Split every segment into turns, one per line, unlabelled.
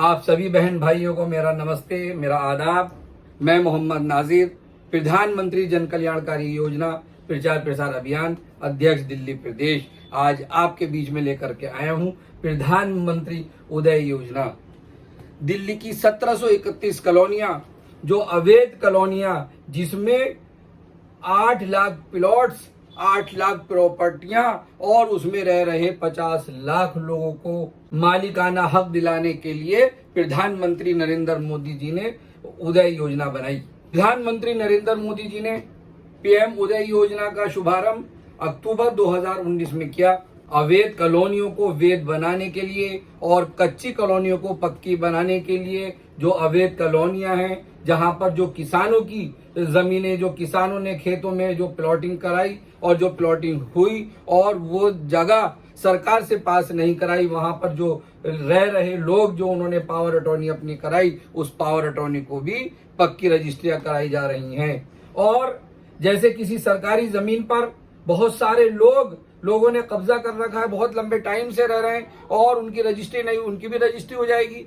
आप सभी बहन भाइयों को मेरा नमस्ते, मेरा आदाब। मैं मोहम्मद नाजिर, प्रधानमंत्री जन कल्याणकारी योजना प्रचार प्रसार अभियान अध्यक्ष दिल्ली प्रदेश, आज आपके बीच में लेकर के आया हूं प्रधानमंत्री उदय योजना। दिल्ली की 1731 कॉलोनियां, जो अवैध कॉलोनियां, जिसमें 8 लाख प्लॉट्स, 8 लाख प्रॉपर्टियां और उसमें रह रहे 50 लाख लोगों को मालिकाना हक दिलाने के लिए प्रधानमंत्री नरेंद्र मोदी जी ने उदय योजना बनाई। प्रधानमंत्री नरेंद्र मोदी जी ने पीएम उदय योजना का शुभारंभ अक्टूबर 2019 में किया। अवैध कॉलोनियों को वैध बनाने के लिए और कच्ची कॉलोनियों को पक्की बनाने के लिए, जो अवैध कॉलोनियां हैं जहां पर जो किसानों की जमीनें, जो किसानों ने खेतों में जो प्लॉटिंग कराई और जो प्लॉटिंग हुई और वो जगह सरकार से पास नहीं कराई, वहां पर जो रह रहे लोग, जो उन्होंने पावर अटॉर्नी अपनी कराई, उस पावर अटॉर्नी को भी पक्की रजिस्ट्रियां कराई जा रही हैं। और जैसे किसी सरकारी जमीन पर बहुत सारे लोगों ने कब्जा कर रखा है, बहुत लंबे टाइम से रह रहे हैं और उनकी रजिस्ट्री नहीं, उनकी भी रजिस्ट्री हो जाएगी।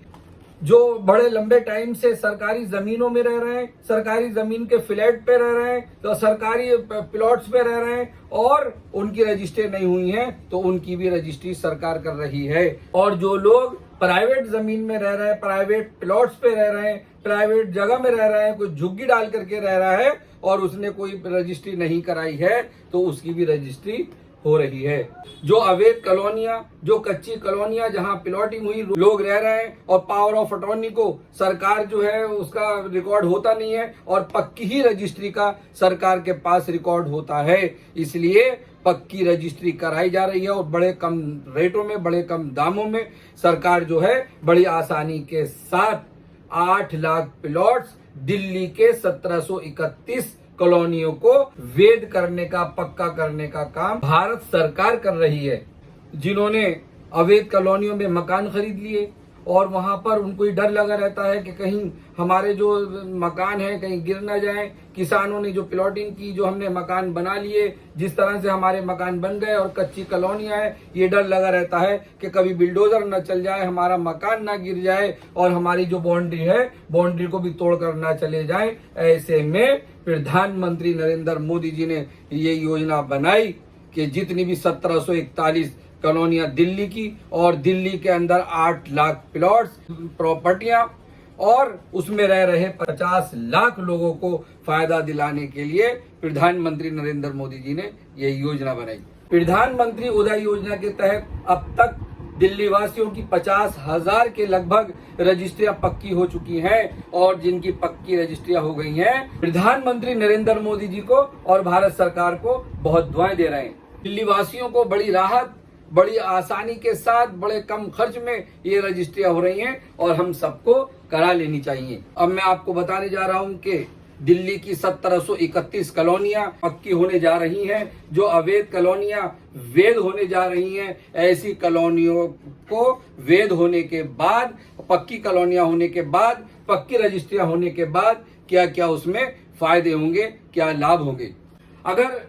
जो बड़े लंबे टाइम से सरकारी जमीनों में रह रहे हैं, सरकारी जमीन के फ्लैट पे रह रहे हैं, तो सरकारी प्लॉट्स पे रह रहे हैं और उनकी रजिस्ट्री नहीं हुई है, तो उनकी भी रजिस्ट्री सरकार कर रही है। और जो लोग प्राइवेट जमीन में रह रहे हैं, प्राइवेट प्लॉट्स पे रह रहे हैं, प्राइवेट जगह में रह रहे हैं, कोई झुग्गी डाल करके रह रहा है और उसने कोई रजिस्ट्री नहीं कराई है, तो उसकी भी रजिस्ट्री हो रही है। जो अवैध कॉलोनियां, जो कच्ची कॉलोनियां जहां प्लॉटिंग हुई, लोग रह रहे हैं और पावर ऑफ अटॉर्नी को सरकार जो है उसका रिकॉर्ड होता नहीं है और पक्की ही रजिस्ट्री का सरकार के पास रिकॉर्ड होता है, इसलिए पक्की रजिस्ट्री कराई जा रही है और बड़े कम रेटों में, बड़े कम दामों में सरकार जो है बड़ी आसानी के साथ 8 लाख प्लॉट्स दिल्ली के 1731 कॉलोनियों को वैध करने का, पक्का करने का काम भारत सरकार कर रही है। जिन्होंने अवैध कॉलोनियों में मकान खरीद लिए और वहां पर उनको ही डर लगा रहता है कि कहीं हमारे जो मकान है कहीं गिर ना जाए, किसानों ने जो प्लॉटिंग की, जो हमने मकान बना लिए, जिस तरह से हमारे मकान बन गए और कच्ची कॉलोनियां है, ये डर लगा रहता है कि कभी बिल्डोजर न चल जाए, हमारा मकान ना गिर जाए और हमारी जो बाउंड्री है, बाउंड्री को भी तोड़कर ना चले जाए। ऐसे में प्रधानमंत्री नरेंद्र मोदी जी ने ये योजना बनाई कि जितनी भी 1741 कॉलोनियां दिल्ली की और दिल्ली के अंदर 8 लाख प्लॉट्स, प्रॉपर्टियां और उसमें रह रहे 50 लाख लोगों को फायदा दिलाने के लिए प्रधानमंत्री नरेंद्र मोदी जी ने यह योजना बनाई। प्रधानमंत्री उदय योजना के तहत अब तक दिल्ली वासियों की 50,000 के लगभग रजिस्ट्रियां पक्की हो चुकी हैं और जिनकी पक्की रजिस्ट्रियां हो गई हैं, प्रधानमंत्री नरेंद्र मोदी जी को और भारत सरकार को बहुत दुआएं दे रहे हैं। दिल्ली वासियों को बड़ी राहत, बड़ी आसानी के साथ, बड़े कम खर्च में ये रजिस्ट्रियां हो रही हैं और हम सबको करा लेनी चाहिए। अब मैं आपको बताने जा रहा हूं कि दिल्ली की 1731 कॉलोनियां पक्की होने जा रही हैं। जो अवैध कॉलोनियां वैध होने जा रही हैं, ऐसी कॉलोनियों को वैध होने के बाद, पक्की कॉलोनियां होने के बाद, पक्की रजिस्ट्रियां होने के बाद क्या क्या उसमें फायदे होंगे, क्या लाभ होंगे। अगर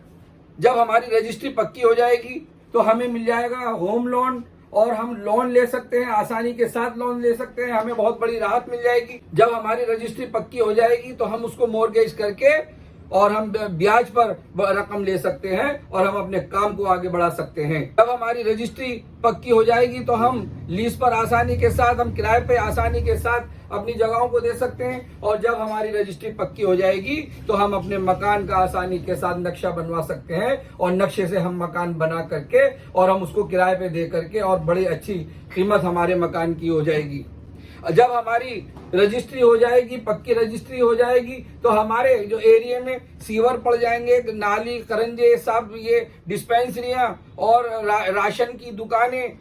जब हमारी रजिस्ट्री पक्की हो जाएगी तो हमें मिल जाएगा होम लोन और हम लोन ले सकते हैं, आसानी के साथ लोन ले सकते हैं, हमें बहुत बड़ी राहत मिल जाएगी। जब हमारी रजिस्ट्री पक्की हो जाएगी तो हम उसको मॉर्गेज करके और हम ब्याज पर रकम ले सकते हैं और हम अपने काम को आगे बढ़ा सकते हैं। जब हमारी रजिस्ट्री पक्की हो जाएगी तो हम लीज पर आसानी के साथ, हम किराए पे आसानी के साथ अपनी जगहों को दे सकते हैं और जब हमारी रजिस्ट्री पक्की हो जाएगी तो हम अपने मकान का आसानी के साथ नक्शा बनवा सकते हैं और नक्शे से हम मकान बना करके और हम उसको किराए पे दे करके और बड़ी अच्छी कीमत हमारे मकान की हो जाएगी। जब हमारी रजिस्ट्री हो जाएगी, पक्की रजिस्ट्री हो जाएगी, तो हमारे जो एरिया में सीवर पड़ जाएंगे, नाली, करंजे, सब ये डिस्पेंसरियां और राशन की दुकानें,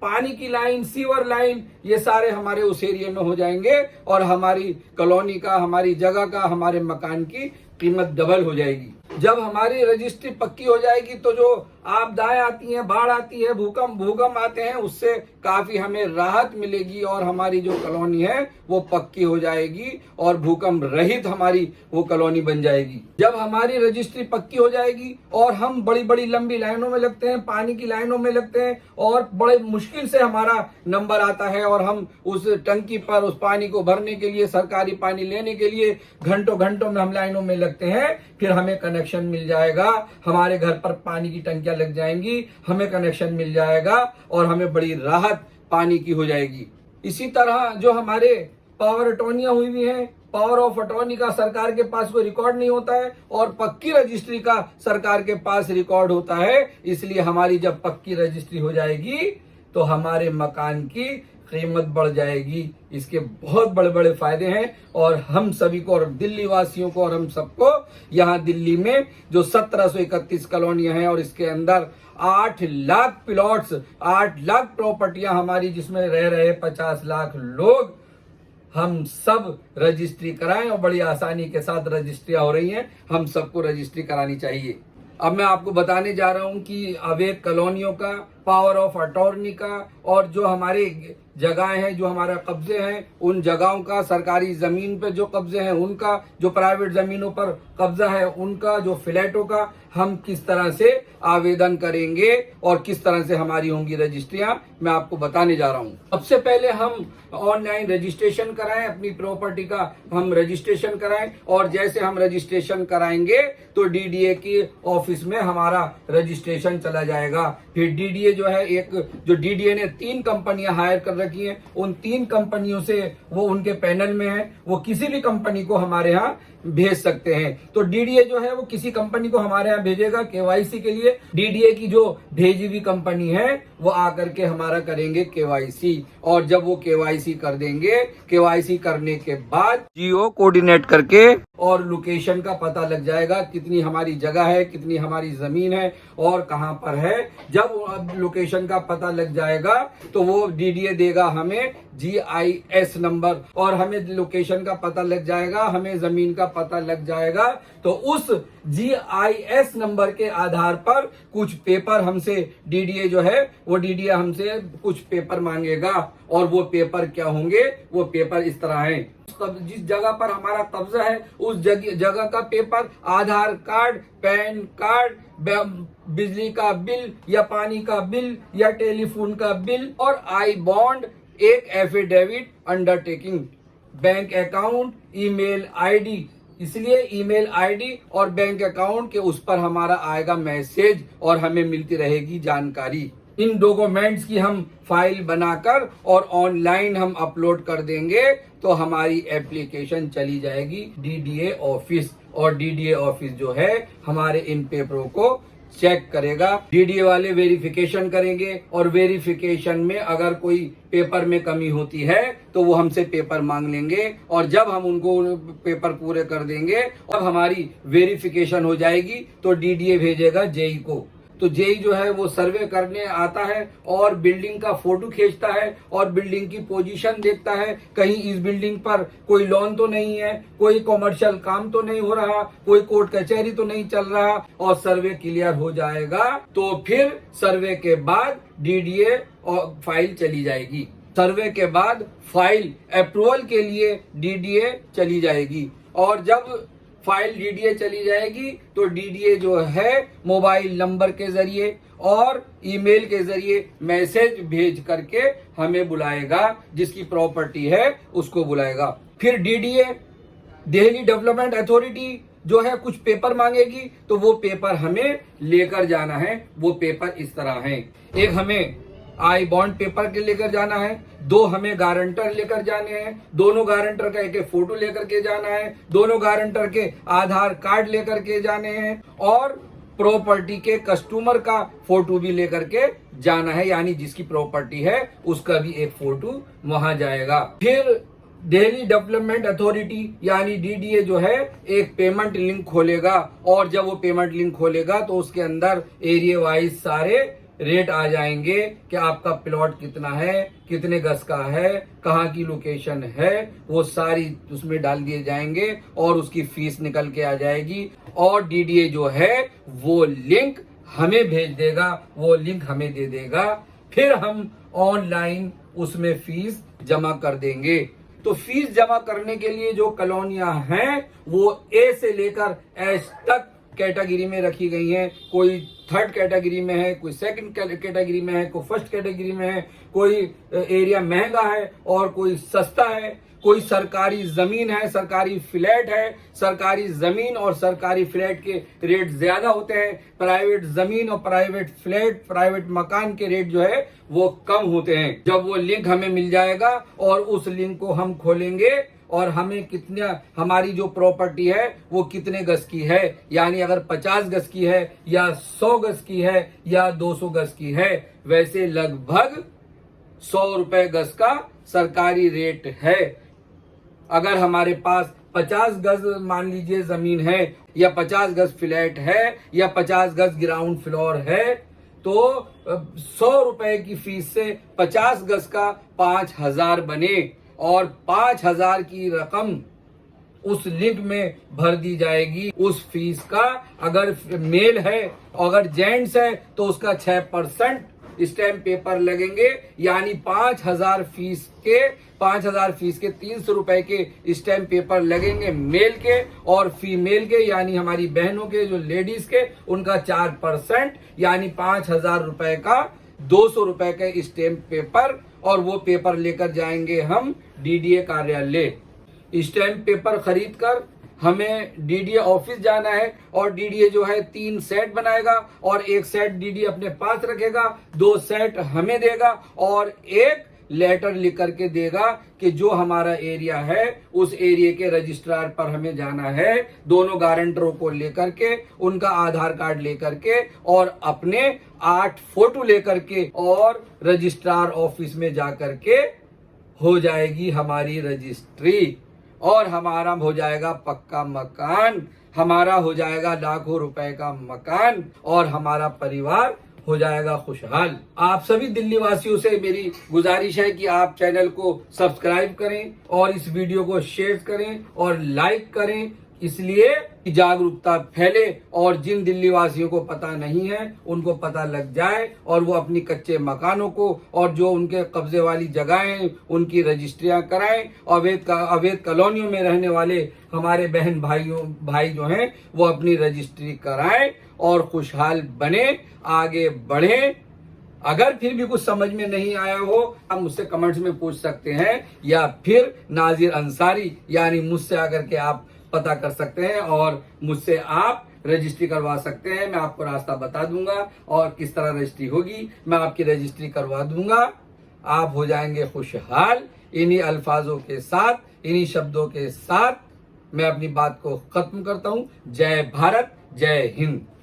पानी की लाइन, सीवर लाइन, ये सारे हमारे उस एरिया में हो जाएंगे और हमारी कॉलोनी का, हमारी जगह का, हमारे मकान की कीमत डबल हो जाएगी। जब हमारी रजिस्ट्री पक्की हो जाएगी तो जो आपदाएं आती हैं, बाढ़ आती है, भूकंप आते हैं, उससे काफी हमें राहत मिलेगी और हमारी जो कॉलोनी है वो पक्की हो जाएगी और भूकंप रहित हमारी वो कॉलोनी बन जाएगी। जब हमारी रजिस्ट्री पक्की हो जाएगी और हम बड़ी बड़ी लंबी लाइनों में लगते हैं, पानी की लाइनों में लगते हैं और बड़े मुश्किल से हमारा नंबर आता है और हम उस टंकी पर उस पानी को भरने के लिए, सरकारी पानी लेने के लिए घंटों घंटों में हम लाइनों में लगते हैं, फिर हमें कनेक्शन मिल जाएगा, हमारे घर पर पानी की टंकियां लग जाएंगी, हमें कनेक्शन मिल जाएगा और हमें बड़ी राहत पानी की हो जाएगी। इसी तरह जो हमारे पावर अटॉर्नियां हुई हुई हैं, पावर ऑफ अटॉर्नी का सरकार के पास कोई रिकॉर्ड नहीं होता है और पक्की रजिस्ट्री का सरकार के पास रिकॉर्ड होता है। इसलिए हमारी जब पक्की रजिस्ट्री हो जाएगी तो हमारे मकान की कीमत बढ़ जाएगी। इसके बहुत बड़े बड़े फायदे हैं और हम सभी को और दिल्ली वासियों को और हम सबको, यहाँ दिल्ली में जो 1731 कॉलोनियां हैं और इसके अंदर 8 लाख प्लॉट्स, 8 लाख प्रॉपर्टियां हमारी, जिसमें रह रहे 50 लाख लोग, हम सब रजिस्ट्री कराएं और बड़ी आसानी के साथ रजिस्ट्रियां हो रही हैं। हम सबको रजिस्ट्री करानी चाहिए। अब मैं आपको बताने जा रहा हूं कि अवैध कॉलोनियों का, पावर ऑफ अटॉर्नी का और जो हमारे जगहें हैं, जो हमारा कब्जे हैं, उन जगहों का, सरकारी जमीन पे जो कब्जे हैं उनका, जो प्राइवेट जमीनों पर कब्जा है उनका, जो फ्लैटों का, हम किस तरह से आवेदन करेंगे और किस तरह से हमारी होंगी रजिस्ट्रियां, मैं आपको बताने जा रहा हूं। सबसे पहले हम ऑनलाइन रजिस्ट्रेशन कराएं, अपनी प्रॉपर्टी का हम रजिस्ट्रेशन कराएं और जैसे हम रजिस्ट्रेशन कराएंगे तो डीडीए की ऑफिस में हमारा रजिस्ट्रेशन चला जाएगा। फिर डीडीए जो है, एक जो डीडीए ने 3 कंपनियां हायर कर रखी हैं, उन 3 कंपनियों से वो उनके पैनल में है, वो किसी भी कंपनी को हमारे यहाँ भेज सकते हैं। तो डीडीए जो है वो किसी कंपनी को हमारे यहाँ भेजेगा केवाईसी के लिए। डीडीए की जो भेजी हुई कंपनी है वो आकर के हमारा करेंगे केवाईसी और जब वो केवाईसी कर देंगे, केवाईसी करने के बाद जियो कोऑर्डिनेट करके और लोकेशन का पता लग जाएगा, कितनी हमारी जगह है, कितनी हमारी जमीन है और कहां पर है। जब लोकेशन का पता लग जाएगा तो वो डीडीए देगा हमें GIS नंबर और हमें लोकेशन का पता लग जाएगा, हमें जमीन का पता लग जाएगा। तो उस GIS नंबर के आधार पर कुछ पेपर हमसे डीडीए जो है वो डीडीए हमसे कुछ पेपर मांगेगा और वो पेपर क्या होंगे, वो पेपर इस तरह हैं। जिस जगह पर हमारा कब्जा है उस जगह का पेपर, आधार कार्ड, पैन कार्ड, बिजली का बिल या पानी का बिल या टेलीफोन का बिल और आई बॉन्ड, एक affidavit, undertaking, bank account, email ID. इसलिए ईमेल आईडी और बैंक अकाउंट के उस पर हमारा आएगा मैसेज और हमें मिलती रहेगी जानकारी। इन डॉक्यूमेंट्स की हम फाइल बनाकर और ऑनलाइन हम अपलोड कर देंगे तो हमारी एप्लीकेशन चली जाएगी डीडीए ऑफिस और डीडीए ऑफिस जो है हमारे इन पेपरों को चेक करेगा। डीडीए वाले वेरिफिकेशन करेंगे और वेरिफिकेशन में अगर कोई पेपर में कमी होती है तो वो हमसे पेपर मांग लेंगे और जब हम उनको पेपर पूरे कर देंगे और हमारी वेरिफिकेशन हो जाएगी तो डीडीए भेजेगा जेई को। तो जेई जो है वो सर्वे करने आता है और बिल्डिंग का फोटो खींचता है और बिल्डिंग की पोजीशन देखता है, कहीं इस बिल्डिंग पर कोई लोन तो नहीं है, कोई कॉमर्शियल काम तो नहीं हो रहा, कोई कोर्ट कचहरी तो नहीं चल रहा और सर्वे क्लियर हो जाएगा तो फिर सर्वे के बाद डीडीए फाइल चली जाएगी। सर्वे के बाद फाइल अप्रूवल के लिए डीडीए चली जाएगी और जब फाइल डीडीए चली जाएगी तो डीडीए जो है मोबाइल नंबर के जरिए और ईमेल के जरिए मैसेज भेज करके हमें बुलाएगा, जिसकी प्रॉपर्टी है उसको बुलाएगा। फिर डीडीए दिल्ली डेवलपमेंट अथॉरिटी जो है कुछ पेपर मांगेगी तो वो पेपर हमें लेकर जाना है। वो पेपर इस तरह हैं, एक हमें आई बॉन्ड पेपर के लेकर जाना है, 2 हमें गारंटर लेकर जाने हैं, दोनों गारंटर का एक फोटो लेकर के जाना है, दोनों गारंटर के आधार कार्ड लेकर के जाने हैं और प्रॉपर्टी के कस्टमर का फोटो भी लेकर के जाना है, यानी जिसकी प्रॉपर्टी है उसका भी एक फोटो वहां जाएगा। फिर दिल्ली डेवलपमेंट अथॉरिटी यानी डीडीए जो है एक पेमेंट लिंक खोलेगा और जब वो पेमेंट लिंक खोलेगा तो उसके अंदर एरिया वाइज सारे रेट आ जाएंगे कि आपका प्लॉट कितना है, कितने गज का है, कहाँ की लोकेशन है, वो सारी उसमें डाल दिए जाएंगे और उसकी फीस निकल के आ जाएगी। और डीडीए जो है वो लिंक हमें भेज देगा, वो लिंक हमें दे देगा, फिर हम ऑनलाइन उसमें फीस जमा कर देंगे। तो फीस जमा करने के लिए जो कॉलोनियां हैं वो ए से लेकर एच तक कैटेगरी में रखी गई हैं। कोई थर्ड कैटेगरी में है, कोई सेकंड कैटेगरी में है, कोई फर्स्ट कैटेगरी में है, कोई एरिया महंगा है और कोई सस्ता है, कोई सरकारी जमीन है, सरकारी फ्लैट है। सरकारी जमीन और सरकारी फ्लैट के रेट ज्यादा होते हैं, प्राइवेट जमीन और प्राइवेट फ्लैट, प्राइवेट मकान के रेट जो है वो कम होते हैं। जब वो लिंक हमें मिल जाएगा और उस लिंक को हम खोलेंगे और हमें कितना, हमारी जो प्रॉपर्टी है वो कितने गज की है, यानी अगर 50 गज की है या 100 गज की है या 200 गज की है, वैसे लगभग 100 रुपए गज का सरकारी रेट है। अगर हमारे पास 50 गज मान लीजिए जमीन है या 50 गज फ्लैट है या 50 गज ग्राउंड फ्लोर है, तो 100 रुपए की फीस से 50 गज का 5000 बने और 5000 की रकम उस लिंक में भर दी जाएगी। उस फीस का अगर मेल है, अगर जेंट्स है तो उसका 6% स्टैम्प पेपर लगेंगे, यानी 5000 फीस के 300 रुपए के स्टैम्प पेपर लगेंगे मेल के, और फीमेल के यानी हमारी बहनों के, जो लेडीज के, उनका 4% यानी 5000 रुपए का 200 रुपए के स्टैम्प पेपर, और वो पेपर लेकर जाएंगे हम डीडीए कार्यालय। स्टैम्प पेपर खरीद कर हमें डीडीए ऑफिस जाना है और डीडीए जो है 3 सेट बनाएगा और एक सेट डीडीए अपने पास रखेगा, 2 सेट हमें देगा और एक लेटर लिख करके देगा कि जो हमारा एरिया है उस एरिया के रजिस्ट्रार पर हमें जाना है, दोनों गारंटरों को लेकर के, उनका आधार कार्ड लेकर के और अपने 8 फोटो लेकर के, और रजिस्ट्रार ऑफिस में जाकर के हो जाएगी हमारी रजिस्ट्री और हमारा हो जाएगा पक्का मकान, हमारा हो जाएगा लाखों रुपए का मकान और हमारा परिवार हो जाएगा खुशहाल। आप सभी दिल्ली वासियों से मेरी गुजारिश है कि आप चैनल को सब्सक्राइब करें और इस वीडियो को शेयर करें और लाइक करें, इसलिए कि जागरूकता फैले और जिन दिल्ली वासियों को पता नहीं है उनको पता लग जाए और वो अपनी कच्चे मकानों को और जो उनके कब्जे वाली जगहें उनकी रजिस्ट्रियां कराएं। अवैध कॉलोनियों में रहने वाले हमारे बहन भाई जो हैं वो अपनी रजिस्ट्री कराएं और खुशहाल बने, आगे बढ़े। अगर फिर भी कुछ समझ में नहीं आया हो आप मुझसे कमेंट्स में पूछ सकते हैं या फिर नाजिर अंसारी यानी मुझसे आकर के आप पता कर सकते हैं और मुझसे आप रजिस्ट्री करवा सकते हैं। मैं आपको रास्ता बता दूंगा और किस तरह रजिस्ट्री होगी, मैं आपकी रजिस्ट्री करवा दूंगा। आप हो जाएंगे खुशहाल। इन्हीं अल्फाजों के साथ, इन्हीं शब्दों के साथ मैं अपनी बात को खत्म करता हूं। जय भारत, जय हिंद।